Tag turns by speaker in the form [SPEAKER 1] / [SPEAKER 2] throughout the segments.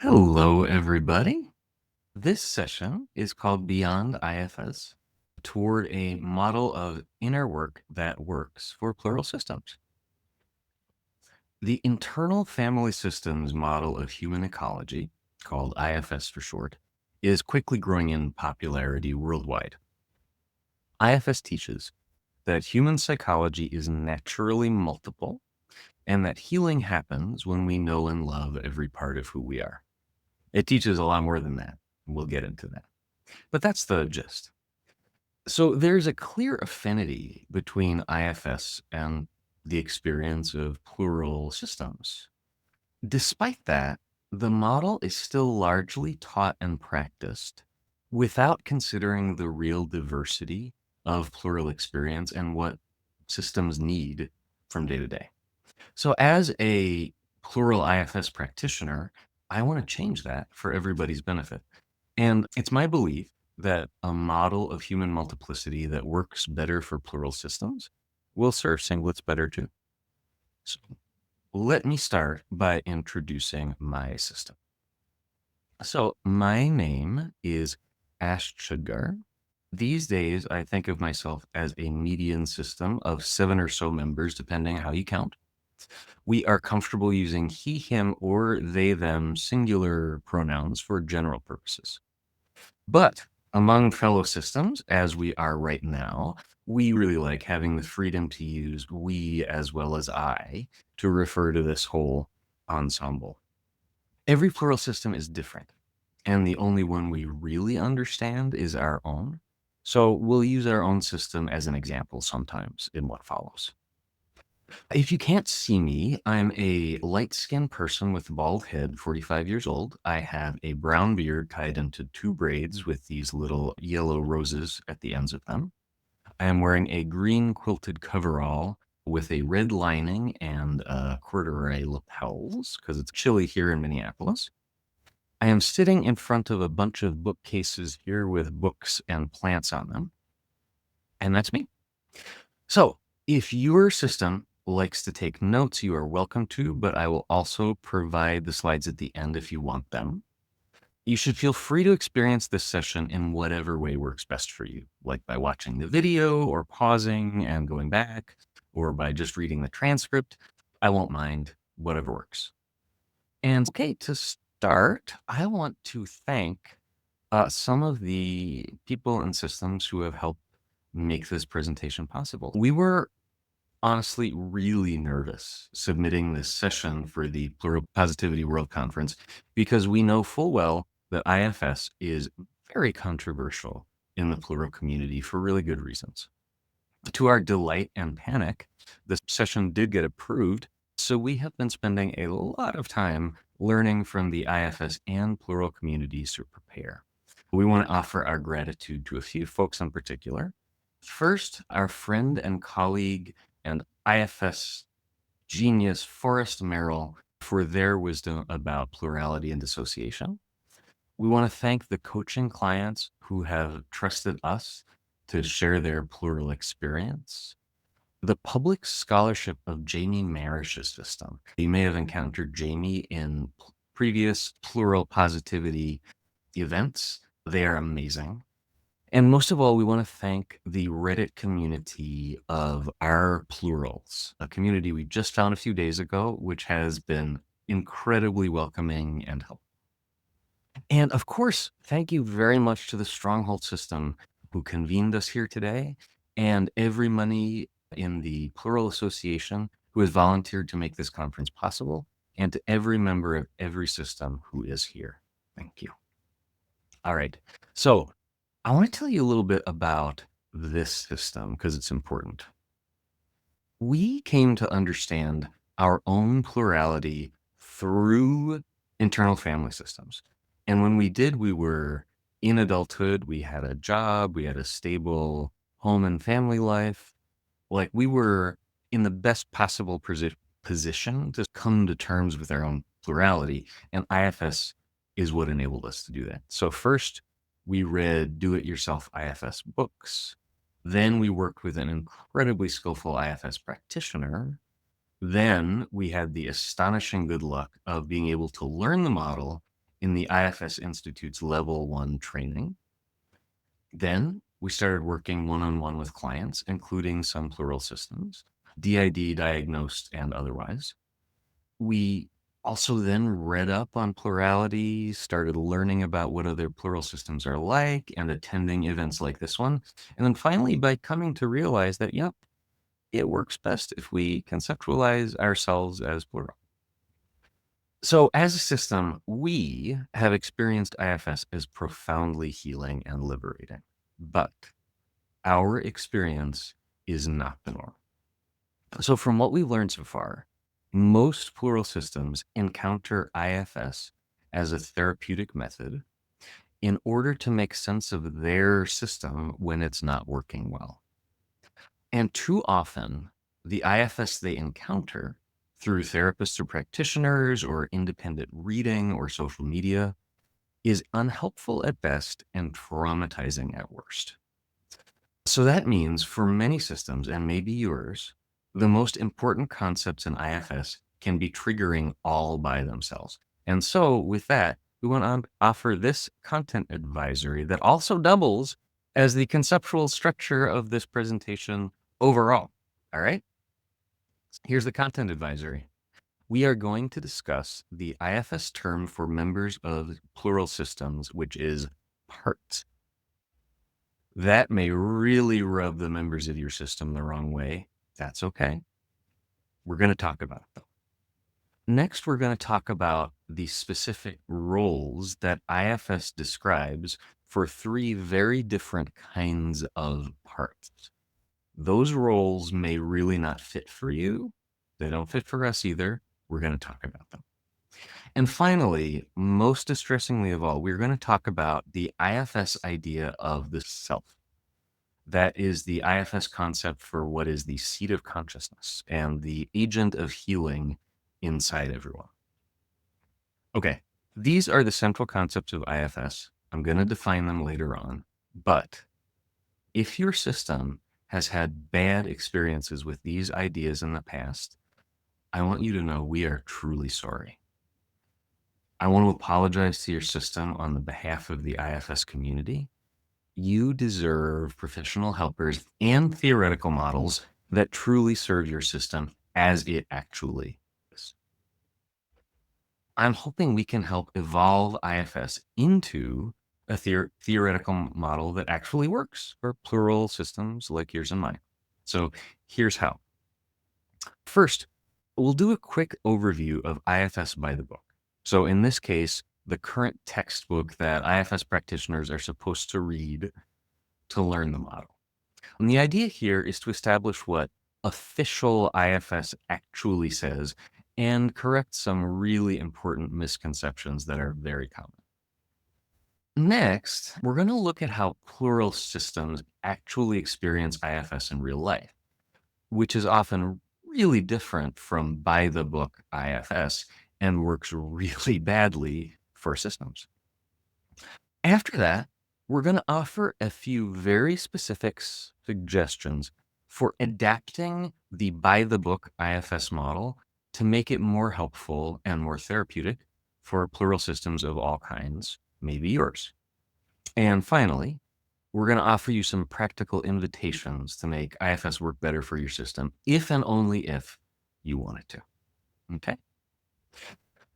[SPEAKER 1] Hello, everybody. This session is called Beyond IFS, toward a model of inner work that works for plural systems. The internal family systems model of human ecology, called IFS for short, is quickly growing in popularity worldwide. IFS teaches that human psychology is naturally multiple and that healing happens when we know and love every part of who we are. It teaches a lot more than that. We'll get into that. But that's the gist. So there's a clear affinity between IFS and the experience of plural systems. Despite that, the model is still largely taught and practiced without considering the real diversity of plural experience and what systems need from day to day. So as a plural IFS practitioner, I want to change that for everybody's benefit. And it's my belief that a model of human multiplicity that works better for plural systems will serve singlets better too. So let me start by introducing my system. So my name is Ash Chudgar. These days, I think of myself as a median system of 7 or so members, depending how you count. We are comfortable using he, him, or they, them singular pronouns for general purposes. But among fellow systems, as we are right now, we really like having the freedom to use we as well as I to refer to this whole ensemble. Every plural system is different, and the only one we really understand is our own. So we'll use our own system as an example sometimes in what follows. If you can't see me, I'm a light-skinned person with a bald head, 45 years old. I have a brown beard tied into 2 braids with these little yellow roses at the ends of them. I am wearing a green quilted coverall with a red lining and corduroy lapels because it's chilly here in Minneapolis. I am sitting in front of a bunch of bookcases here with books and plants on them. And that's me. So if your system likes to take notes, you are welcome to, but I will also provide the slides at the end if you want them. You should feel free to experience this session in whatever way works best for you, like by watching the video or pausing and going back, or by just reading the transcript. I won't mind, whatever works. And okay, to start, I want to thank some of the people and systems who have helped make this presentation possible. We were honestly really nervous submitting this session for the Plural Positivity World Conference because we know full well that IFS is very controversial in the plural community for really good reasons. To our delight and panic, the session did get approved, so we have been spending a lot of time learning from the IFS and plural communities to prepare. We want to offer our gratitude to a few folks in particular. First, our friend and colleague and IFS genius, Forrest Merrill, for their wisdom about plurality and dissociation. We want to thank the coaching clients who have trusted us to share their plural experience. The public scholarship of Jamie Marish's system. You may have encountered Jamie in previous plural positivity events. They are amazing. And most of all, we want to thank the Reddit community of our plurals, a community we just found a few days ago, which has been incredibly welcoming and helpful. And of course, thank you very much to the Stronghold system who convened us here today, and everybody in the Plural Association who has volunteered to make this conference possible, and to every member of every system who is here. Thank you. All right. So I want to tell you a little bit about this system because it's important. We came to understand our own plurality through internal family systems. And when we did, we were in adulthood, we had a job, we had a stable home and family life. Like we were in the best possible position to come to terms with our own plurality. And IFS is what enabled us to do that. So first, we read do-it-yourself IFS books. Then we worked with an incredibly skillful IFS practitioner. Then we had the astonishing good luck of being able to learn the model in the IFS Institute's Level 1 training. Then we started working one-on-one with clients, including some plural systems, DID diagnosed and otherwise. We also then read up on plurality, started learning about what other plural systems are like, and attending events like this one. And then finally, by coming to realize that, yep, it works best if we conceptualize ourselves as plural. So, as a system, we have experienced IFS as profoundly healing and liberating, but our experience is not the norm. So, from what we've learned so far, most plural systems encounter IFS as a therapeutic method in order to make sense of their system when it's not working well. And too often, the IFS they encounter through therapists or practitioners or independent reading or social media is unhelpful at best and traumatizing at worst. So that means for many systems, and maybe yours, the most important concepts in IFS can be triggering all by themselves. And so with that, we want to offer this content advisory that also doubles as the conceptual structure of this presentation overall. All right? Here's the content advisory. We are going to discuss the IFS term for members of plural systems, which is parts. That may really rub the members of your system the wrong way. That's okay. We're going to talk about it though. Next, we're going to talk about the specific roles that IFS describes for three very different kinds of parts. Those roles may really not fit for you. They don't fit for us either. We're going to talk about them. And finally, most distressingly of all, we're going to talk about the IFS idea of the self. That is the IFS concept for what is the seat of consciousness and the agent of healing inside everyone. Okay, these are the central concepts of IFS. I'm going to define them later on. But if your system has had bad experiences with these ideas in the past, I want you to know we are truly sorry. I want to apologize to your system on the behalf of the IFS community. You deserve professional helpers and theoretical models that truly serve your system as it actually is. I'm hoping we can help evolve IFS into a theoretical model that actually works for plural systems like yours and mine. So here's how. First, we'll do a quick overview of IFS by the book. So in this case, the current textbook that IFS practitioners are supposed to read to learn the model. And the idea here is to establish what official IFS actually says and correct some really important misconceptions that are very common. Next, we're going to look at how plural systems actually experience IFS in real life, which is often really different from by the book IFS and works really badly for systems. After that, we're going to offer a few very specific suggestions for adapting the by the book IFS model to make it more helpful and more therapeutic for plural systems of all kinds, maybe yours. And finally, we're going to offer you some practical invitations to make IFS work better for your system, if and only if you want it to. Okay?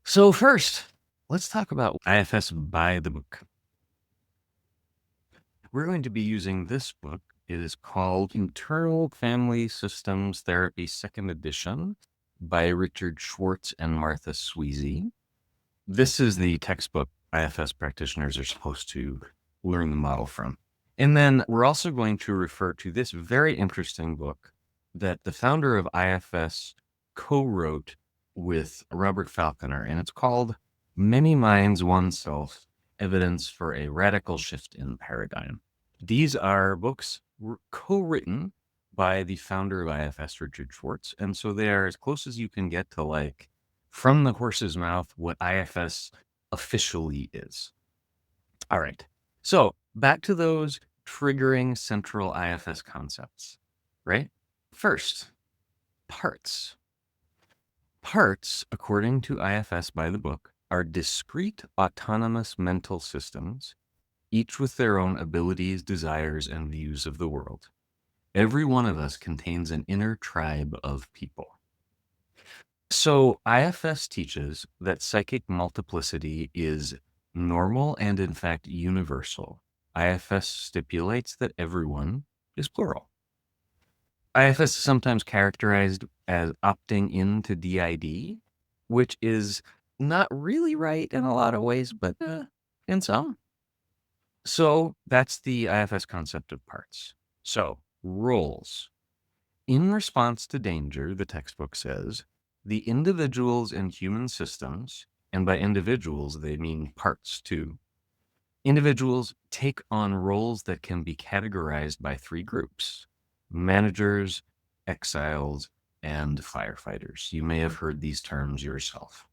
[SPEAKER 1] So first, let's talk about IFS by the book. We're going to be using this book. It is called Internal Family Systems Therapy, Second Edition by Richard Schwartz and Martha Sweezy. This is the textbook IFS practitioners are supposed to learn the model from. And then we're also going to refer to this very interesting book that the founder of IFS co-wrote with Robert Falconer, and it's called Many Minds, One Self, Evidence for a Radical Shift in Paradigm. These are books co-written by the founder of IFS, Richard Schwartz, and so they are as close as you can get to, like, from the horse's mouth, what IFS officially is. All right. So back to those triggering central IFS concepts, right? First, parts. Parts, according to IFS by the book, are discrete, autonomous mental systems, each with their own abilities, desires, and views of the world. Every one of us contains an inner tribe of people. So, IFS teaches that psychic multiplicity is normal and, in fact, universal. IFS stipulates that everyone is plural. IFS is sometimes characterized as opting into DID, which is not really right in a lot of ways, but in some. So that's the IFS concept of parts. So, roles. In response to danger, the textbook says, the individuals in human systems, and by individuals, they mean parts too, individuals take on roles that can be categorized by three groups: managers, exiles, and firefighters. You may have heard these terms yourself.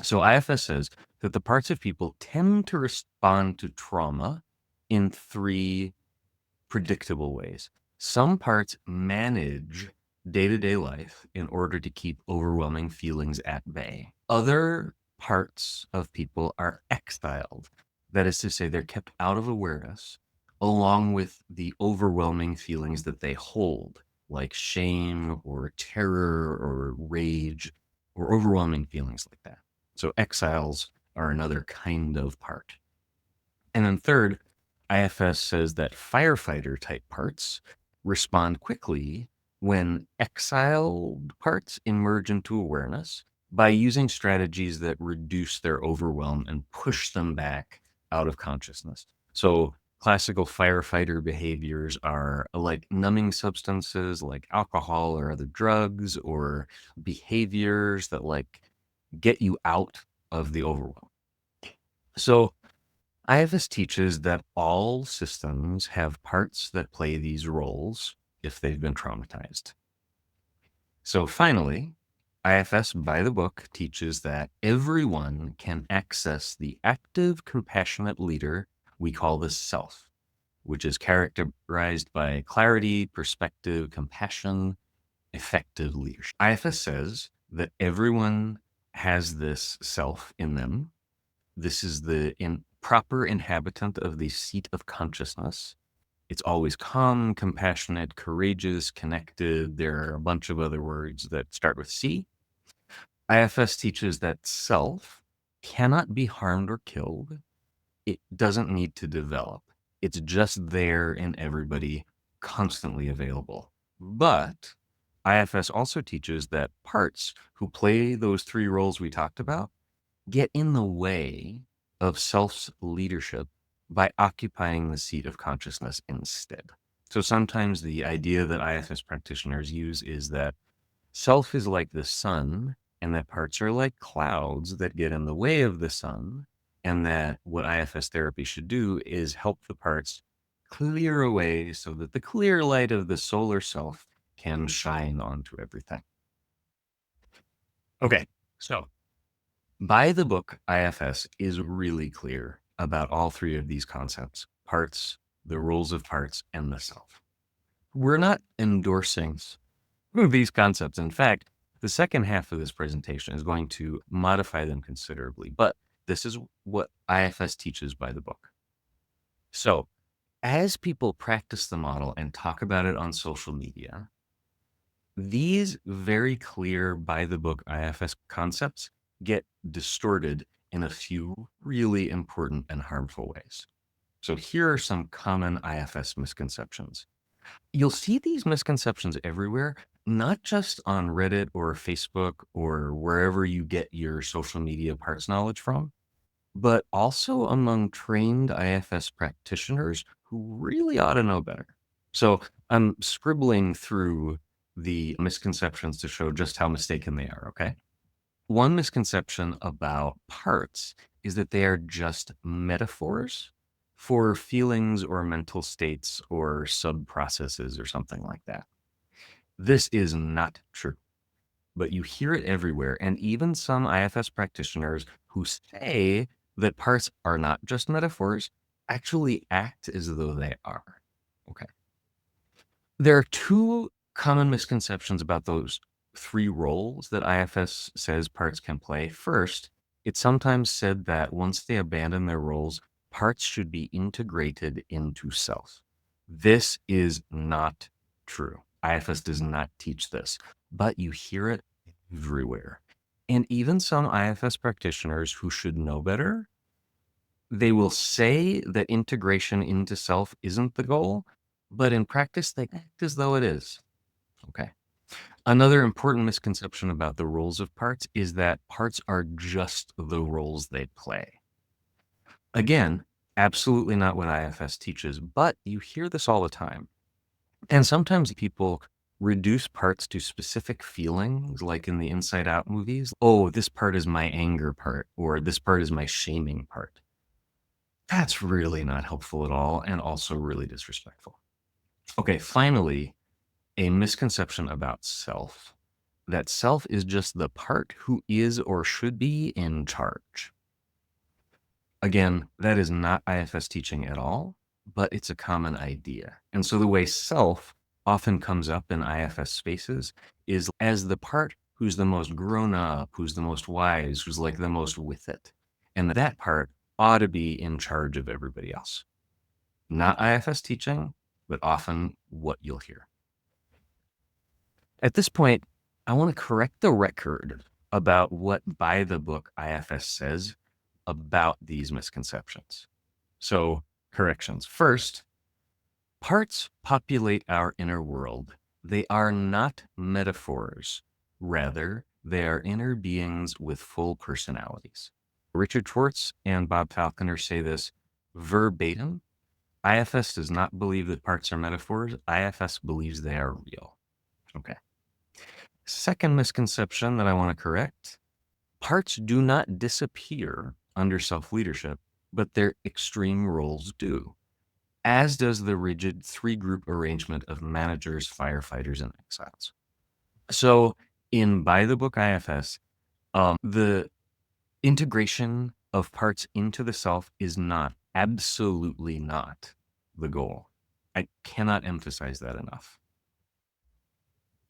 [SPEAKER 1] So IFS says that the parts of people tend to respond to trauma in three predictable ways. Some parts manage day-to-day life in order to keep overwhelming feelings at bay. Other parts of people are exiled. That is to say, they're kept out of awareness along with the overwhelming feelings that they hold, like shame or terror or rage or overwhelming feelings like that. So exiles are another kind of part. And then third, IFS says that firefighter type parts respond quickly when exiled parts emerge into awareness by using strategies that reduce their overwhelm and push them back out of consciousness. So classical firefighter behaviors are like numbing substances like alcohol or other drugs, or behaviors that like get you out of the overwhelm. So IFS teaches that all systems have parts that play these roles if they've been traumatized. So finally, IFS by the book teaches that everyone can access the active, compassionate leader we call the self, which is characterized by clarity, perspective, compassion, effective leadership. IFS says that everyone has this self in them. This is the proper inhabitant of the seat of consciousness. It's always calm, compassionate, courageous, connected. There are a bunch of other words that start with C. IFS teaches that self cannot be harmed or killed. It doesn't need to develop. It's just there in everybody, constantly available. But IFS also teaches that parts who play those three roles we talked about get in the way of self's leadership by occupying the seat of consciousness instead. So sometimes the idea that IFS practitioners use is that self is like the sun, and that parts are like clouds that get in the way of the sun, and that what IFS therapy should do is help the parts clear away so that the clear light of the solar self can shine onto everything. Okay, so by the book, IFS is really clear about all three of these concepts: parts, the roles of parts, and the self. We're not endorsing these concepts. In fact, the second half of this presentation is going to modify them considerably, but this is what IFS teaches by the book. So, as people practice the model and talk about it on social media, these very clear by the book IFS concepts get distorted in a few really important and harmful ways. So here are some common IFS misconceptions. You'll see these misconceptions everywhere, not just on Reddit or Facebook or wherever you get your social media parts knowledge from, but also among trained IFS practitioners who really ought to know better. So I'm scribbling through the misconceptions to show just how mistaken they are, okay? One misconception about parts is that they are just metaphors for feelings or mental states or sub processes or something like that. This is not true, but you hear it everywhere. And even some IFS practitioners who say that parts are not just metaphors actually act as though they are. Okay. There are two common misconceptions about those three roles that IFS says parts can play. First It's sometimes said that once they abandon their roles, parts should be integrated into self. This is not true. IFS does not teach this, but you hear it everywhere. And even some IFS practitioners who should know better, they will say that integration into self isn't the goal, but in practice, they act as though it is. Okay. Another important misconception about the roles of parts is that parts are just the roles they play. Again, absolutely not what IFS teaches, but you hear this all the time. And sometimes people reduce parts to specific feelings, like in the Inside Out movies. Oh, this part is my anger part, or this part is my shaming part. That's really not helpful at all, and also really disrespectful. Okay, finally, a misconception about self, that self is just the part who is or should be in charge. Again, that is not IFS teaching at all, but it's a common idea. And so the way self often comes up in IFS spaces is as the part who's the most grown up, who's the most wise, who's like the most with it. And that part ought to be in charge of everybody else. Not IFS teaching, but often what you'll hear. At this point, I want to correct the record about what by the book IFS says about these misconceptions. So, corrections. First, parts populate our inner world. They are not metaphors. Rather, they are inner beings with full personalities. Richard Schwartz and Bob Falconer say this verbatim. IFS does not believe that parts are metaphors. IFS believes they are real. Okay. Second misconception that I want to correct, parts do not disappear under self-leadership, but their extreme roles do, as does the rigid three-group arrangement of managers, firefighters, and exiles. So in By the Book IFS, the integration of parts into the self is not, absolutely not, the goal. I cannot emphasize that enough.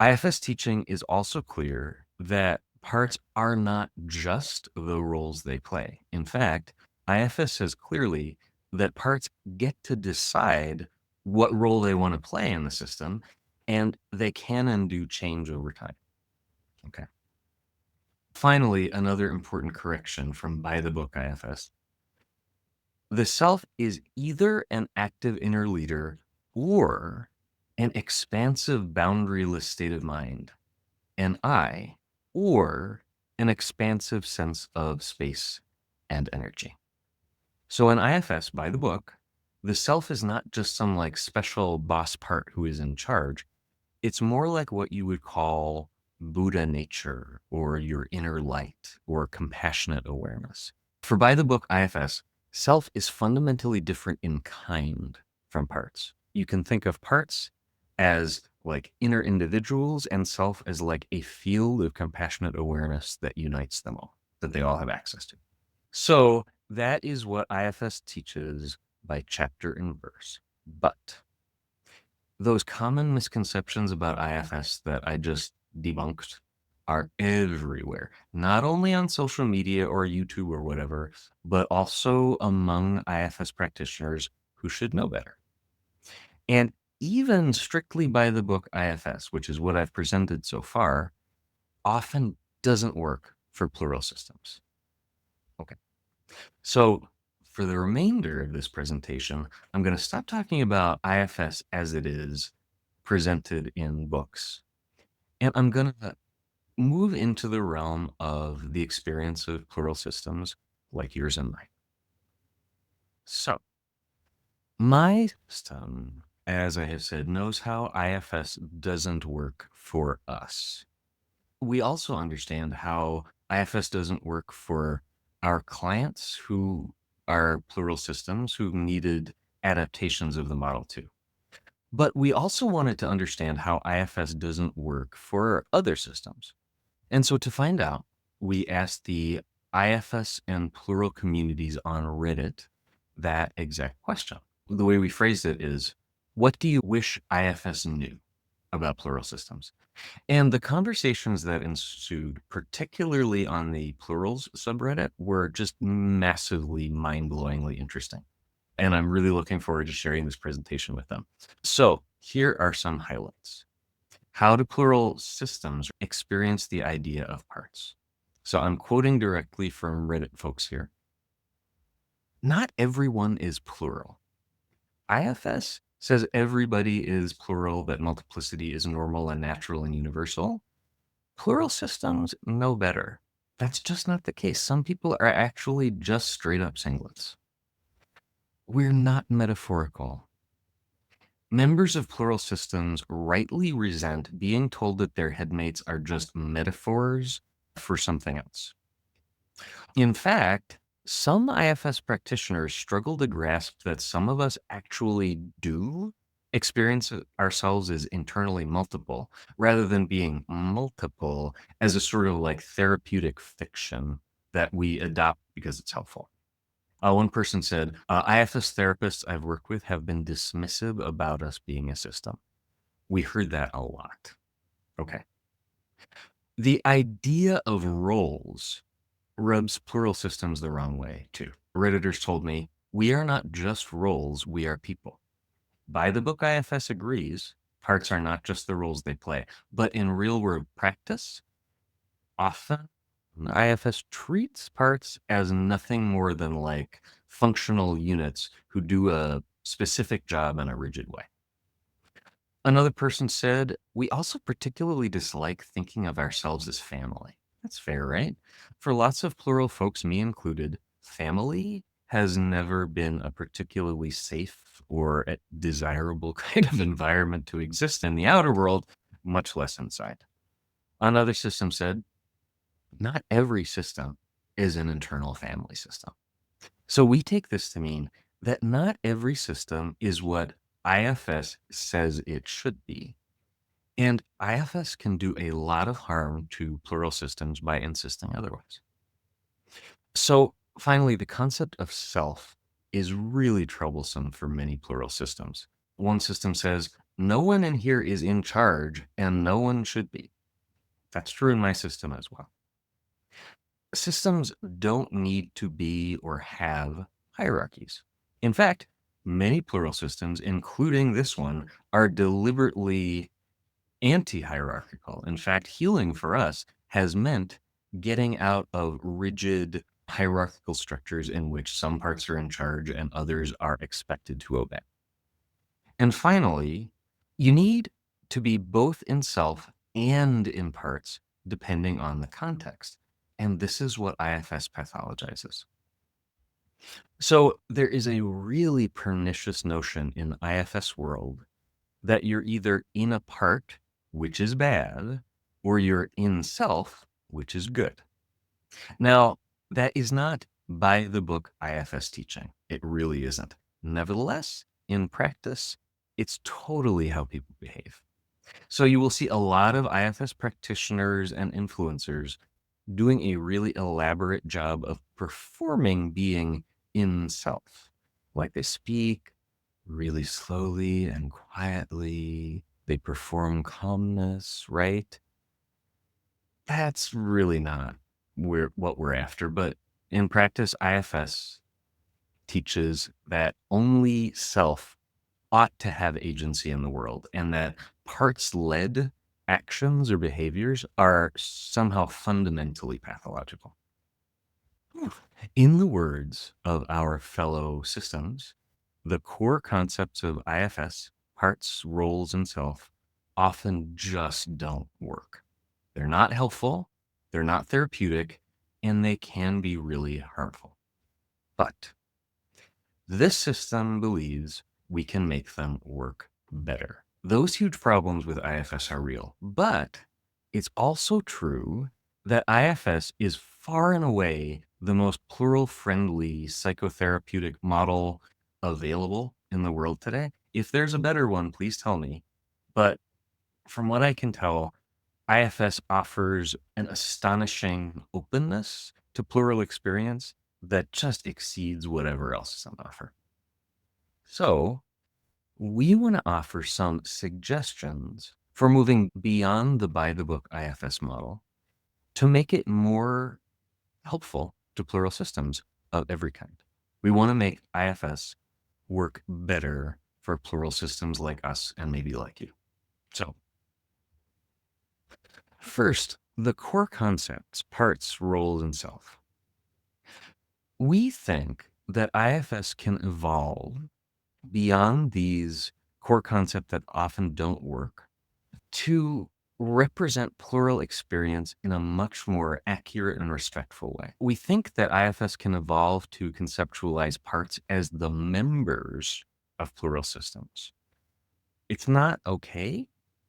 [SPEAKER 1] IFS teaching is also clear that parts are not just the roles they play. In fact, IFS says clearly that parts get to decide what role they want to play in the system, and they can and do change over time. Okay. Finally, another important correction from By the Book IFS. The self is either an active inner leader or an expansive, boundaryless state of mind, an I, or an expansive sense of space and energy. So in IFS, by the book, the self is not just some like special boss part who is in charge. It's more like what you would call Buddha nature or your inner light or compassionate awareness. For by the book IFS, self is fundamentally different in kind from parts. You can think of parts as like inner individuals and self as like a field of compassionate awareness that unites them all, that they all have access to. So that is what IFS teaches by chapter and verse. But those common misconceptions about IFS that I just debunked are everywhere, not only on social media or YouTube or whatever, but also among IFS practitioners who should know better. And even strictly by the book IFS, which is what I've presented so far, often doesn't work for plural systems. Okay. So for the remainder of this presentation, I'm going to stop talking about IFS as it is presented in books. And I'm going to move into the realm of the experience of plural systems like yours and mine. So my system, as I have said, knows how IFS doesn't work for us. We also understand how IFS doesn't work for our clients who are plural systems who needed adaptations of the model too. But we also wanted to understand how IFS doesn't work for other systems. And so to find out, we asked the IFS and plural communities on Reddit that exact question. The way we phrased it is, what do you wish IFS knew about plural systems? And the conversations that ensued, particularly on the Plurals subreddit, were just massively mind-blowingly interesting. And I'm really looking forward to sharing this presentation with them. So here are some highlights. How do plural systems experience the idea of parts? So I'm quoting directly from Reddit folks here. Not everyone is plural. IFS says everybody is plural, that multiplicity is normal and natural and universal. Plural systems know better. That's just not the case. Some people are actually just straight up singlets. We're not metaphorical. Members of plural systems rightly resent being told that their headmates are just metaphors for something else. In fact, some IFS practitioners struggle to grasp that some of us actually do experience ourselves as internally multiple rather than being multiple as a sort of like therapeutic fiction that we adopt because it's helpful. One person said, IFS therapists I've worked with have been dismissive about us being a system. We heard that a lot. Okay. The idea of roles rubs plural systems the wrong way, too. Redditors told me, we are not just roles, we are people. By the book, IFS agrees, parts are not just the roles they play, but in real world practice, often IFS treats parts as nothing more than like functional units who do a specific job in a rigid way. Another person said, we also particularly dislike thinking of ourselves as family. That's fair, right? For lots of plural folks, me included, family has never been a particularly safe or a desirable kind of environment to exist in the outer world, much less inside. Another system said, not every system is an internal family system. So we take this to mean that not every system is what IFS says it should be. And IFS can do a lot of harm to plural systems by insisting otherwise. So finally, the concept of self is really troublesome for many plural systems. One system says, no one in here is in charge and no one should be. That's true in my system as well. Systems don't need to be or have hierarchies. In fact, many plural systems, including this one, are deliberately anti-hierarchical. In fact, healing for us has meant getting out of rigid hierarchical structures in which some parts are in charge and others are expected to obey. And finally, you need to be both in self and in parts, depending on the context. And this is what IFS pathologizes. So there is a really pernicious notion in IFS world that you're either in a part, which is bad, or you're in self, which is good. Now, that is not by the book IFS teaching. It really isn't. Nevertheless, in practice, it's totally how people behave. So you will see a lot of IFS practitioners and influencers doing a really elaborate job of performing being in self. Like they speak really slowly and quietly. They perform calmness, right? That's really not what we're after. But in practice, IFS teaches that only self ought to have agency in the world and that parts led actions or behaviors are somehow fundamentally pathological. In the words of our fellow systems, the core concepts of IFS, parts, roles, and self, often just don't work. They're not helpful, they're not therapeutic, and they can be really harmful. But this system believes we can make them work better. Those huge problems with IFS are real, but it's also true that IFS is far and away the most plural friendly psychotherapeutic model available in the world today. If there's a better one, please tell me. But from what I can tell, IFS offers an astonishing openness to plural experience that just exceeds whatever else is on offer. So, we want to offer some suggestions for moving beyond the by the book IFS model to make it more helpful to plural systems of every kind. We want to make IFS work better for plural systems like us and maybe like you. So, first, the core concepts, parts, roles, and self. We think that IFS can evolve beyond these core concepts that often don't work to represent plural experience in a much more accurate and respectful way. We think that IFS can evolve to conceptualize parts as the members of plural systems. It's not okay,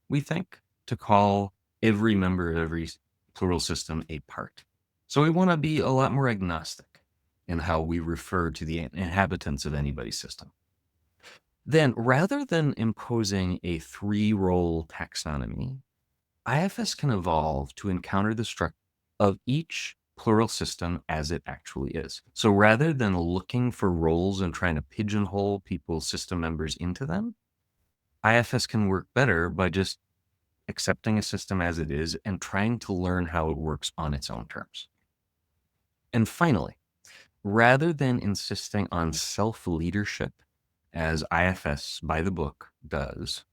[SPEAKER 1] we think, to call every member of every plural system a part. So we want to be a lot more agnostic in how we refer to the inhabitants of anybody's system. Then, rather than imposing a three-role taxonomy, IFS can evolve to encounter the structure of each plural system as it actually is. So rather than looking for roles and trying to pigeonhole people's system members into them, IFS can work better by just accepting a system as it is and trying to learn how it works on its own terms. And finally, rather than insisting on self-leadership as IFS by the book does,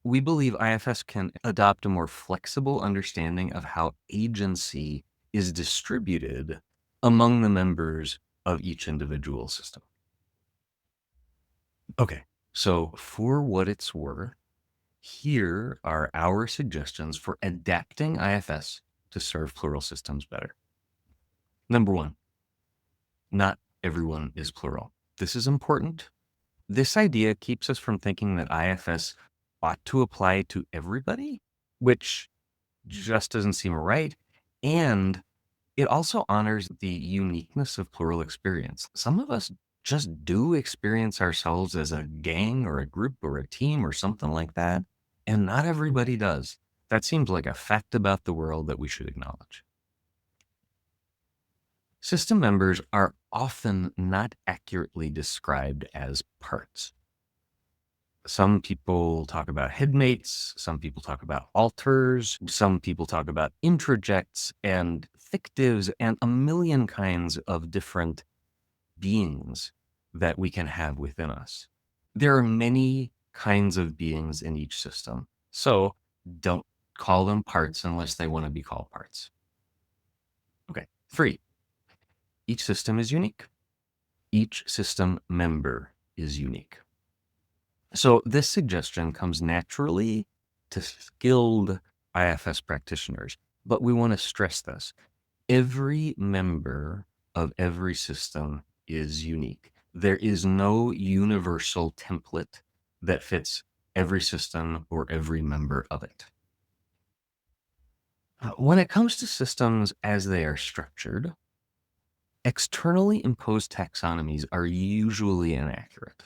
[SPEAKER 1] we believe IFS can adopt a more flexible understanding of how agency is distributed among the members of each individual system. Okay, so for what it's worth, here are our suggestions for adapting IFS to serve plural systems better. Number one, not everyone is plural. This is important. This idea keeps us from thinking that IFS ought to apply to everybody, which just doesn't seem right. And it also honors the uniqueness of plural experience. Some of us just do experience ourselves as a gang or a group or a team or something like that, and not everybody does. That seems like a fact about the world that we should acknowledge. System members are often not accurately described as parts. Some people talk about headmates, some people talk about alters, some people talk about introjects and fictives and a million kinds of different beings that we can have within us. There are many kinds of beings in each system. So don't call them parts unless they want to be called parts. Okay, 3. Each system is unique. Each system member is unique. So this suggestion comes naturally to skilled IFS practitioners, but we want to stress this. Every member of every system is unique. There is no universal template that fits every system or every member of it. When it comes to systems as they are structured, externally imposed taxonomies are usually inaccurate.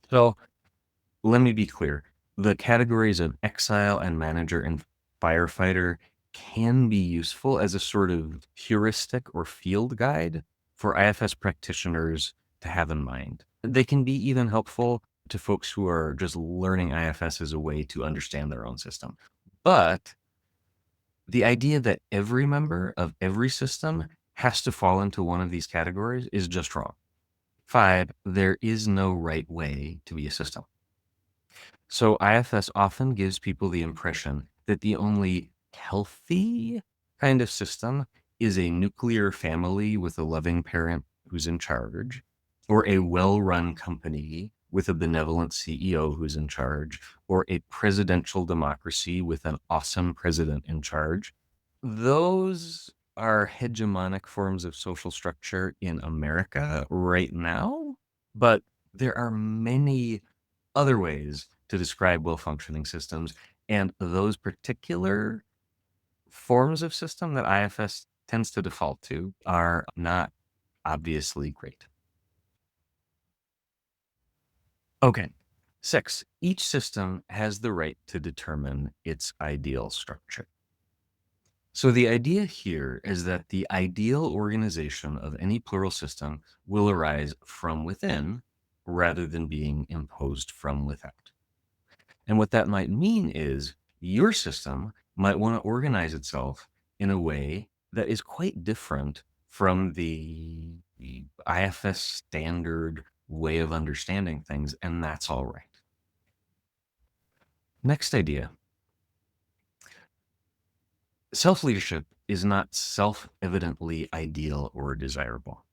[SPEAKER 1] So let me be clear. The categories of exile and manager and firefighter can be useful as a sort of heuristic or field guide for IFS practitioners to have in mind. They can be even helpful to folks who are just learning IFS as a way to understand their own system. But the idea that every member of every system has to fall into one of these categories is just wrong. 5, there is no right way to be a system. So IFS often gives people the impression that the only healthy kind of system is a nuclear family with a loving parent who's in charge, or a well-run company with a benevolent CEO who's in charge, or a presidential democracy with an awesome president in charge. Those are hegemonic forms of social structure in America right now, but there are many other ways to describe well-functioning systems, and those particular forms of system that IFS tends to default to are not obviously great. Okay. 6, each system has the right to determine its ideal structure. So the idea here is that the ideal organization of any plural system will arise from within rather than being imposed from without. And what that might mean is your system might want to organize itself in a way that is quite different from the IFS standard way of understanding things, and that's all right. Next idea. Self-leadership is not self-evidently ideal or desirable.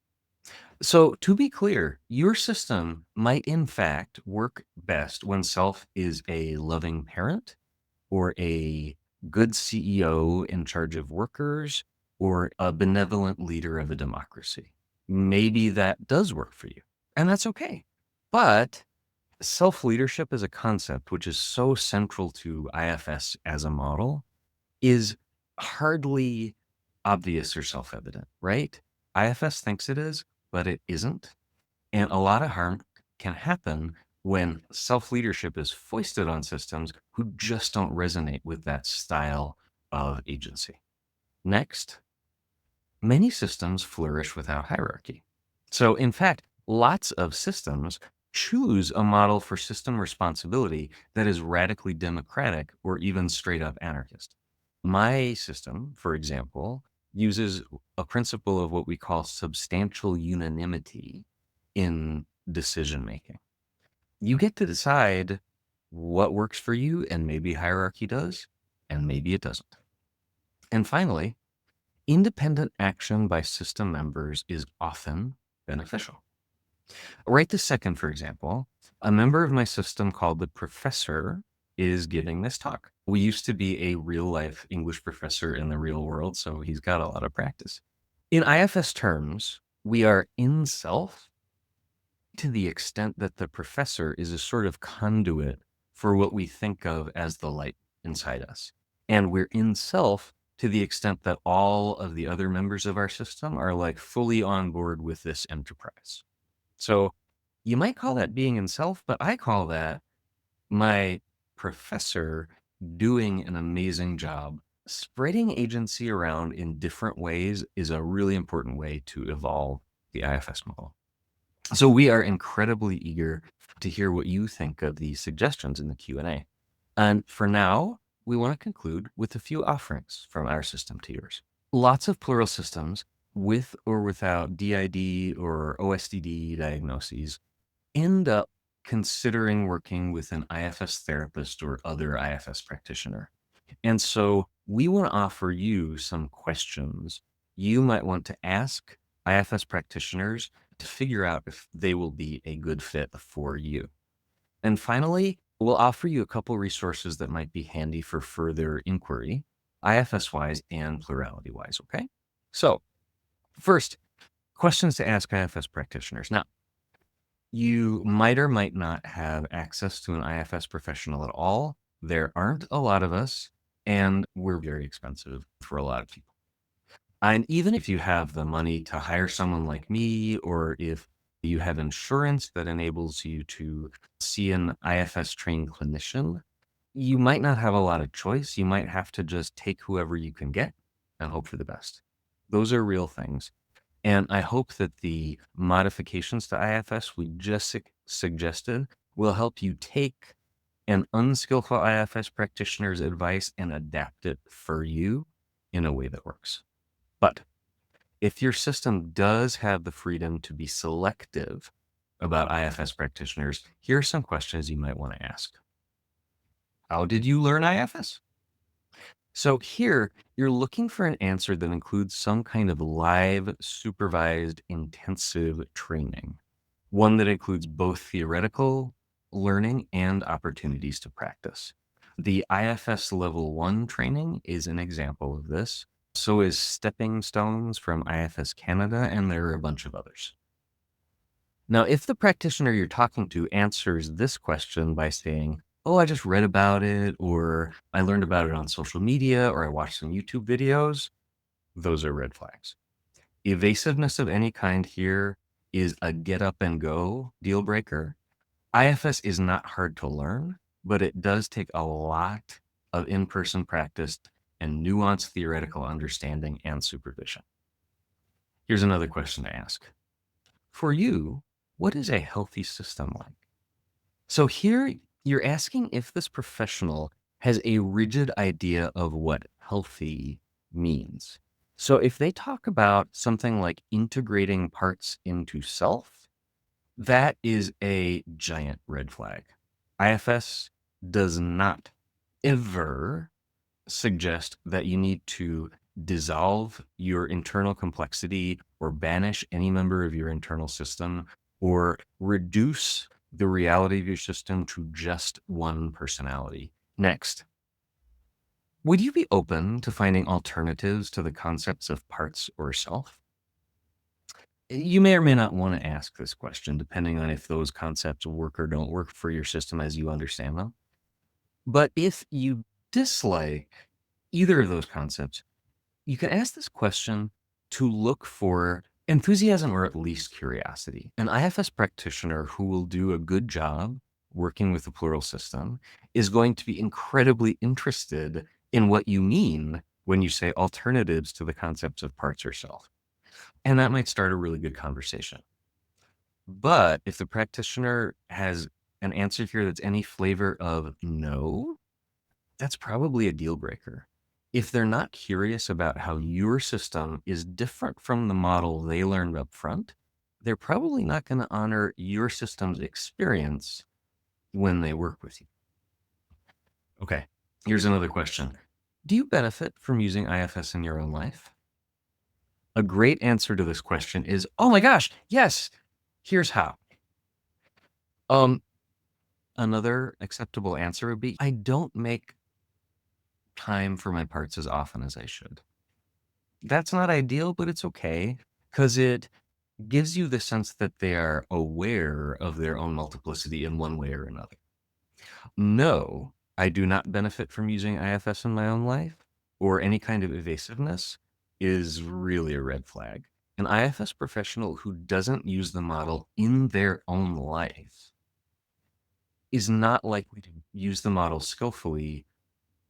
[SPEAKER 1] So, to be clear, your system might in fact work best when self is a loving parent or a good CEO in charge of workers or a benevolent leader of a democracy. Maybe that does work for you, and that's okay. But self leadership as a concept, which is so central to IFS as a model, is hardly obvious or self evident, right? IFS thinks it is, but it isn't. And a lot of harm can happen when self leadership is foisted on systems who just don't resonate with that style of agency. Next, many systems flourish without hierarchy. So, in fact, lots of systems choose a model for system responsibility that is radically democratic or even straight up anarchist. My system, for example, uses a principle of what we call substantial unanimity in decision making. You get to decide what works for you, and maybe hierarchy does, and maybe it doesn't. And finally, independent action by system members is often beneficial. Right this second, for example, a member of my system called the professor is giving this talk. We used to be a real life English professor in the real world, so he's got a lot of practice. In IFS terms, we are in self to the extent that the professor is a sort of conduit for what we think of as the light inside us. And we're in self to the extent that all of the other members of our system are like fully on board with this enterprise. So you might call that being in self, but I call that my professor doing an amazing job. Spreading agency around in different ways is a really important way to evolve the IFS model. So we are incredibly eager to hear what you think of these suggestions in the Q&A. And for now, we want to conclude with a few offerings from our system to yours. Lots of plural systems, with or without DID or OSDD diagnoses, end up considering working with an IFS therapist or other IFS practitioner. And so we want to offer you some questions you might want to ask IFS practitioners to figure out if they will be a good fit for you. And finally, we'll offer you a couple resources that might be handy for further inquiry, IFS wise and plurality wise. Okay. So, first, questions to ask IFS practitioners. Now, you might or might not have access to an IFS professional at all. There aren't a lot of us, and we're very expensive for a lot of people. And even if you have the money to hire someone like me, or if you have insurance that enables you to see an IFS trained clinician, you might not have a lot of choice. You might have to just take whoever you can get and hope for the best. Those are real things. And I hope that the modifications to IFS we just suggested will help you take an unskillful IFS practitioner's advice and adapt it for you in a way that works. But if your system does have the freedom to be selective about IFS practitioners, here are some questions you might want to ask. How did you learn IFS? So here, you're looking for an answer that includes some kind of live, supervised, intensive training, one that includes both theoretical learning and opportunities to practice. The IFS Level 1 training is an example of this. So is Stepping Stones from IFS Canada, and there are a bunch of others. Now, if the practitioner you're talking to answers this question by saying, oh, I just read about it, or I learned about it on social media, or I watched some YouTube videos, those are red flags. Evasiveness of any kind here is a get up and go deal breaker. IFS is not hard to learn, but it does take a lot of in-person practice and nuanced theoretical understanding and supervision. Here's another question to ask. For you, what is a healthy system like? So here you're asking if this professional has a rigid idea of what healthy means. So if they talk about something like integrating parts into self, that is a giant red flag. IFS does not ever suggest that you need to dissolve your internal complexity or banish any member of your internal system or reduce the reality of your system to just one personality. Next, would you be open to finding alternatives to the concepts of parts or self? You may or may not want to ask this question, depending on if those concepts work or don't work for your system as you understand them. But if you dislike either of those concepts, you can ask this question to look for enthusiasm or at least curiosity. An IFS practitioner who will do a good job working with the plural system is going to be incredibly interested in what you mean when you say alternatives to the concepts of parts or self. And that might start a really good conversation. But if the practitioner has an answer here that's any flavor of no, that's probably a deal breaker. If they're not curious about how your system is different from the model they learned up front, they're probably not going to honor your system's experience when they work with you. Okay, here's another question. Do you benefit from using IFS in your own life? A great answer to this question is, oh my gosh, yes. Here's how. Another acceptable answer would be, I don't make time for my parts as often as I should. That's not ideal, but it's okay because it gives you the sense that they are aware of their own multiplicity in one way or another. No, I do not benefit from using IFS in my own life or any kind of evasiveness is really a red flag. An IFS professional who doesn't use the model in their own life is not likely to use the model skillfully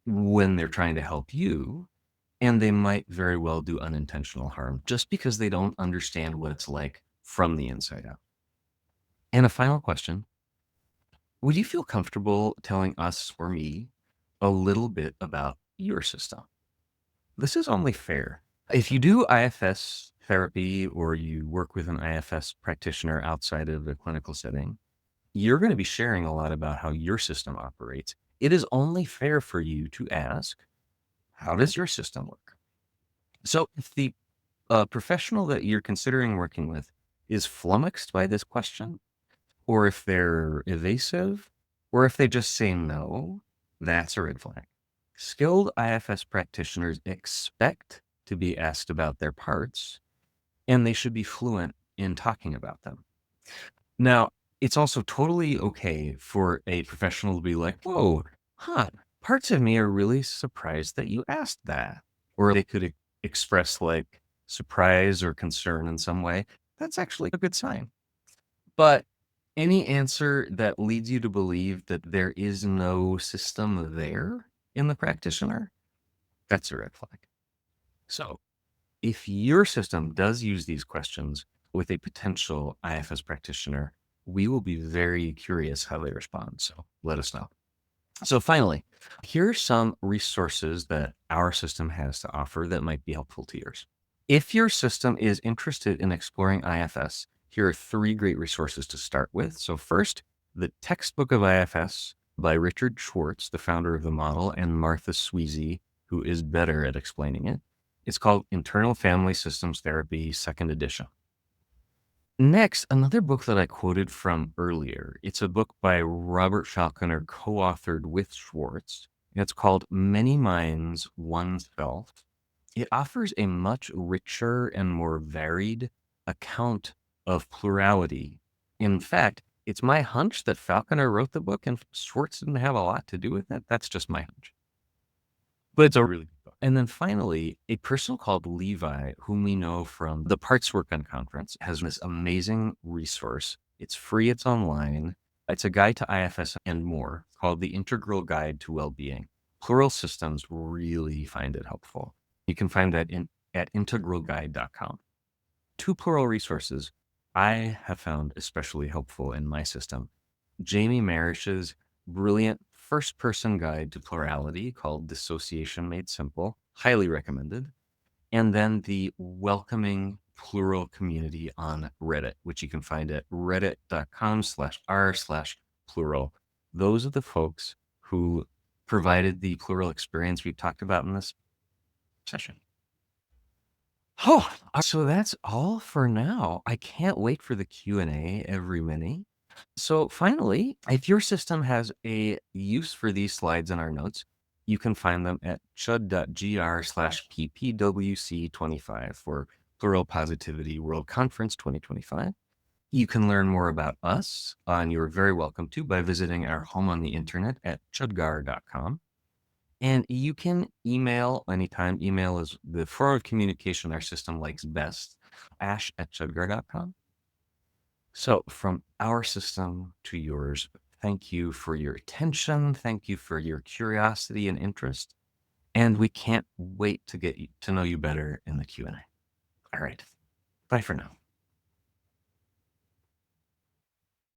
[SPEAKER 1] when they're trying to help you, and they might very well do unintentional harm just because they don't understand what it's like from the inside out. And a final question, would you feel comfortable telling us or me a little bit about your system? This is only fair. If you do IFS therapy or you work with an IFS practitioner outside of the clinical setting, you're going to be sharing a lot about how your system operates. It is only fair for you to ask, how does your system work? So if the professional that you're considering working with is flummoxed by this question, or if they're evasive, or if they just say no, that's a red flag. Skilled IFS practitioners expect to be asked about their parts, and they should be fluent in talking about them. Now, it's also totally okay for a professional to be like, whoa, parts of me are really surprised that you asked that. Or they could express like surprise or concern in some way. That's actually a good sign. But any answer that leads you to believe that there is no system there in the practitioner, that's a red flag. So if your system does use these questions with a potential IFS practitioner, we will be very curious how they respond. So let us know. So finally, here are some resources that our system has to offer that might be helpful to yours. If your system is interested in exploring IFS, here are 3 great resources to start with. So first, the Textbook of IFS by Richard Schwartz, the founder of the model, and Martha Sweezy, who is better at explaining it. It's called Internal Family Systems Therapy, 2nd edition. Next, another book that I quoted from earlier. It's a book by Robert Falconer, co-authored with Schwartz. And it's called Many Minds, One Self. It offers a much richer and more varied account of plurality. In fact, it's my hunch that Falconer wrote the book and Schwartz didn't have a lot to do with it. That's just my hunch. But it's a really good book. And then finally, a person called Levi, whom we know from the Partswork Conference, has this amazing resource. It's free, it's online. It's a guide to IFS and more called The Integral Guide to Wellbeing. Plural Systems really find it helpful. You can find that at integralguide.com. 2 plural resources I have found especially helpful in my system. Jamie Marish's brilliant first-person guide to plurality called Dissociation Made Simple, highly recommended. And then the welcoming plural community on Reddit, which you can find at reddit.com/r/plural. Those are the folks who provided the plural experience we've talked about in this session. So that's all for now. I can't wait for the Q&A every minute. So finally, if your system has a use for these slides in our notes, you can find them at chud.gr/ppwc25 for Plural Positivity World Conference 2025. You can learn more about us, and you're very welcome to, by visiting our home on the internet at chudgar.com. And you can email anytime. Email is the form of communication our system likes best, ash@chudgar.com. So, from our system to yours, thank you for your attention. Thank you for your curiosity and interest. And we can't wait to get to know you better in the Q&A. All right. Bye for now.